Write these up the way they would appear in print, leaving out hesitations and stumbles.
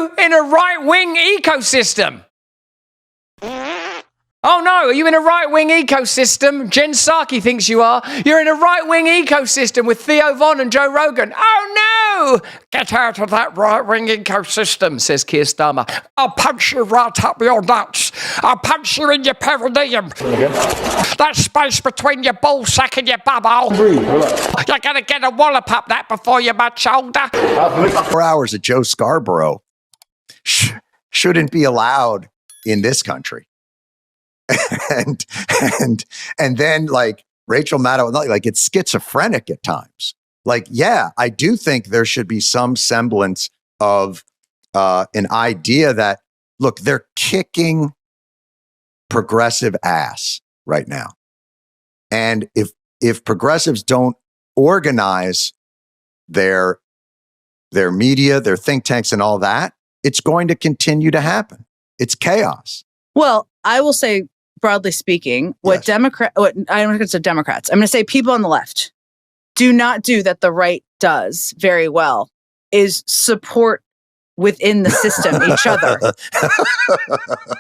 you in a right-wing ecosystem? Oh no, are you in a right-wing ecosystem? Jen Psaki thinks you are. You're in a right-wing ecosystem with Theo Von and Joe Rogan. Oh no! Get out of that right-wing ecosystem, says Keir Starmer. I'll punch you right up your nuts. I'll punch you in your perineum. That space between your ball sack and your bubble. You're going to get a wallop up that before you're much older. 4 hours of Joe Scarborough shouldn't be allowed in this country. and then like Rachel Maddow, like it's schizophrenic at times. Like, yeah, I do think there should be some semblance of an idea that, look, they're kicking progressive ass right now. And if progressives don't organize their media, their think tanks and all that, it's going to continue to happen. It's chaos. Well, I will say, broadly speaking, what I'm not going to say Democrats, I'm going to say people on the left do not do that the right does very well is support within the system each other.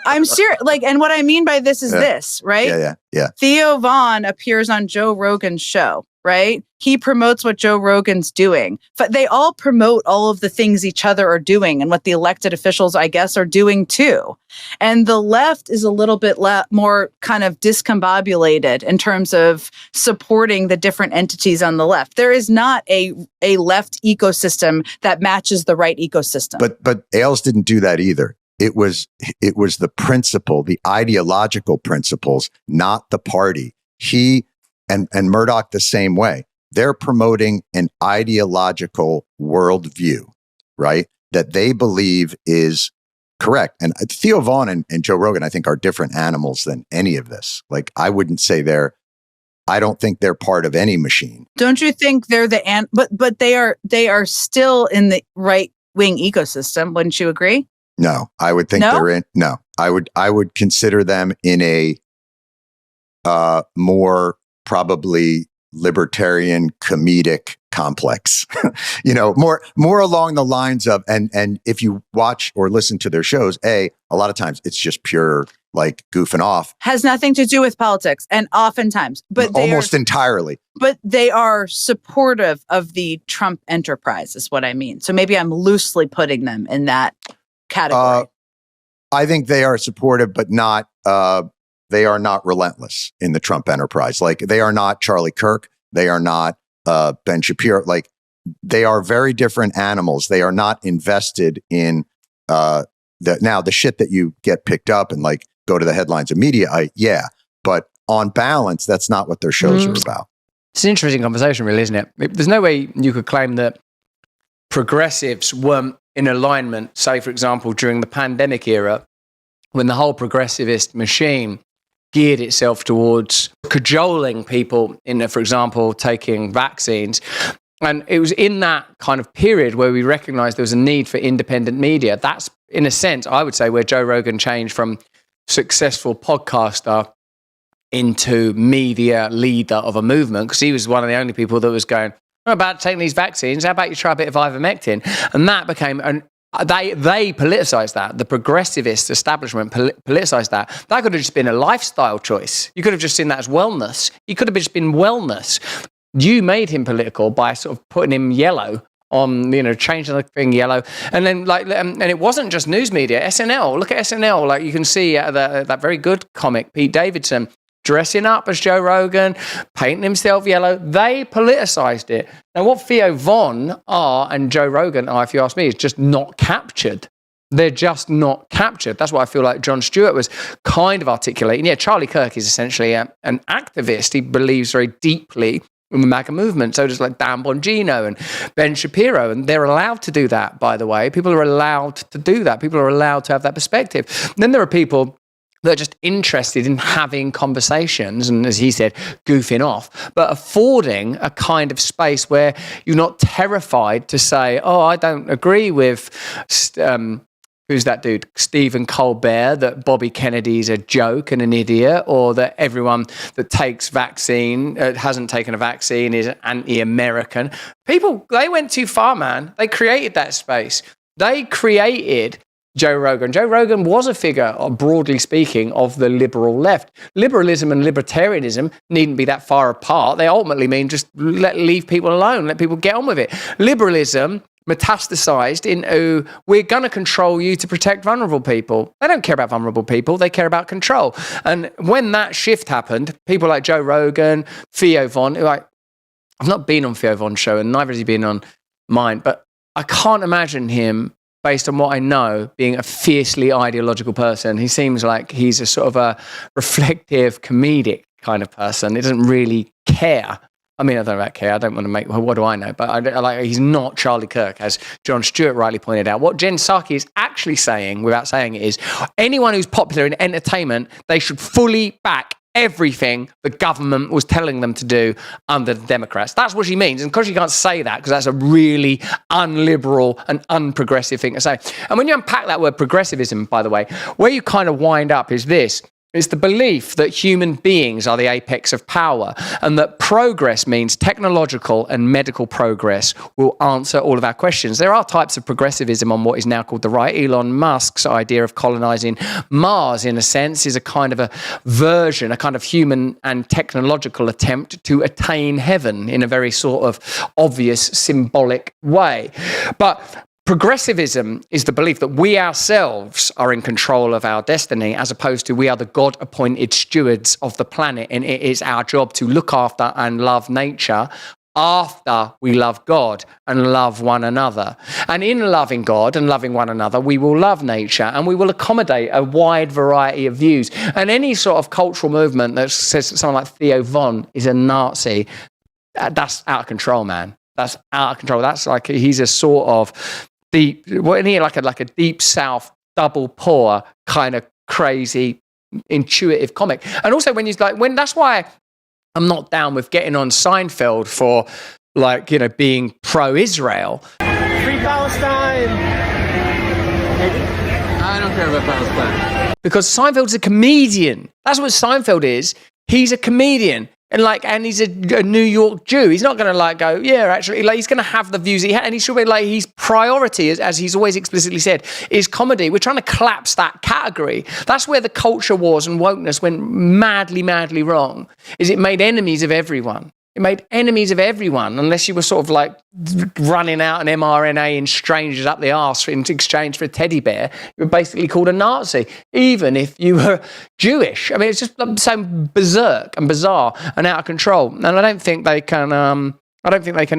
I'm serious. Like, and what I mean by this is this, right? Yeah. Theo Von appears on Joe Rogan's show, right? He promotes what Joe Rogan's doing. But they all promote all of the things each other are doing and what the elected officials, I guess, are doing too. And the left is a little bit more kind of discombobulated in terms of supporting the different entities on the left. There is not a left ecosystem that matches the right ecosystem. But Ailes didn't do that either. It was the principle, the ideological principles, not the party. He and Murdoch the same way. They're promoting an ideological worldview, right? That they believe is correct. And Theo Von and Joe Rogan, I think, are different animals than any of this. Like, I wouldn't say I don't think they're part of any machine. Don't you think they're but they are still in the right wing ecosystem? Wouldn't you agree? No, I would think they're in. No, I would consider them in a more probably libertarian comedic complex, more along the lines of, and if you watch or listen to their shows, a lot of times it's just pure like goofing off. Has nothing to do with politics, and oftentimes, but almost entirely. But they are supportive of the Trump enterprise, is what I mean. So maybe I'm loosely putting them in that category. I think they are supportive, but not. They are not relentless in the Trump enterprise. Like, they are not Charlie Kirk. They are not Ben Shapiro. Like, they are very different animals. They are not invested in the shit that you get picked up and like go to the headlines of media. But on balance, that's not what their shows are about. It's an interesting conversation, really, isn't it? There's no way you could claim that progressives weren't in alignment, say, for example, during the pandemic era, when the whole progressivist machine geared itself towards cajoling people into, for example, taking vaccines. And it was in that kind of period where we recognized there was a need for independent media. That's, in a sense, I would say, where Joe Rogan changed from successful podcaster into media leader of a movement, because he was one of the only people that was going, I'm about taking these vaccines, how about you try a bit of ivermectin? And that became they politicized that. The progressivist establishment politicized that. That could have just been a lifestyle choice. You could have just seen that as wellness. He could have just been wellness. You made him political by sort of putting him yellow on, changing the thing yellow. And then and it wasn't just news media. SNL, look at SNL. Like, you can see that very good comic, Pete Davidson, dressing up as Joe Rogan, painting himself yellow. They politicized it. Now, what Theo Von are and Joe Rogan are, if you ask me, is just not captured. They're just not captured. That's what I feel like Jon Stewart was kind of articulating. Yeah, Charlie Kirk is essentially an activist. He believes very deeply in the MAGA movement. So does like Dan Bongino and Ben Shapiro. And they're allowed to do that, by the way. People are allowed to do that. People are allowed to have that perspective. And then there are people that are just interested in having conversations and, as he said, goofing off, but affording a kind of space where you're not terrified to say, oh, I don't agree with, who's that dude, Stephen Colbert, that Bobby Kennedy's a joke and an idiot, or that everyone that takes hasn't taken a vaccine is anti-American. People, they went too far, man. They created that space. They created Joe Rogan. Joe Rogan was a figure, broadly speaking, of the liberal left. Liberalism and libertarianism needn't be that far apart. They ultimately mean just leave people alone, let people get on with it. Liberalism metastasized into, we're going to control you to protect vulnerable people. They don't care about vulnerable people. They care about control. And when that shift happened, people like Joe Rogan, Theo Von, like, I've not been on Theo Von's show and neither has he been on mine, but I can't imagine him, based on what I know, being a fiercely ideological person. He seems like he's a sort of a reflective, comedic kind of person. He doesn't really care. I mean, I don't know about care. I don't want to make, well, what do I know? But he's not Charlie Kirk, as John Stewart rightly pointed out. What Jen Psaki is actually saying, without saying it, is anyone who's popular in entertainment, they should fully back everything the government was telling them to do under the Democrats. That's what she means. And because you can't say that, because that's a really unliberal and unprogressive thing to say. And when you unpack that word progressivism, by the way, where you kind of wind up is this. It's the belief that human beings are the apex of power and that progress means technological and medical progress will answer all of our questions. There are types of progressivism on what is now called the right. Elon Musk's idea of colonizing Mars, in a sense, is a kind of a version, a kind of human and technological attempt to attain heaven in a very sort of obvious, symbolic way. But progressivism is the belief that we ourselves are in control of our destiny, as opposed to we are the God-appointed stewards of the planet, and it is our job to look after and love nature after we love God and love one another. And in loving God and loving one another, we will love nature and we will accommodate a wide variety of views. And any sort of cultural movement that says that someone like Theo Von is a Nazi, that's out of control, man. That's out of control. That's like, he's a sort of like a deep south double pour kind of crazy intuitive comic. And also that's why I'm not down with getting on Seinfeld for being pro-Israel. Free Palestine. I don't care about Palestine. Because Seinfeld's a comedian. That's what Seinfeld is. He's a comedian. And he's a New York Jew. He's not going to go, yeah, actually, he's going to have the views he had. And he should be his priority, as he's always explicitly said, is comedy. We're trying to collapse that category. That's where the culture wars and wokeness went madly, madly wrong, is it made enemies of everyone. It made enemies of everyone, unless you were sort of running out an mRNA in strangers up the arse in exchange for a teddy bear. You were basically called a Nazi, even if you were Jewish. I mean, it's just so berserk and bizarre and out of control. And I don't think they can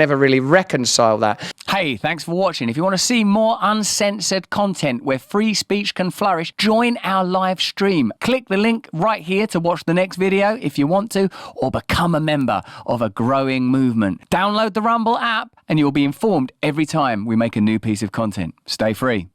ever really reconcile that. Hey, thanks for watching. If you want to see more uncensored content where free speech can flourish, join our live stream. Click the link right here to watch the next video if you want to, or become a member of a growing movement. Download the Rumble app and you'll be informed every time we make a new piece of content. Stay free.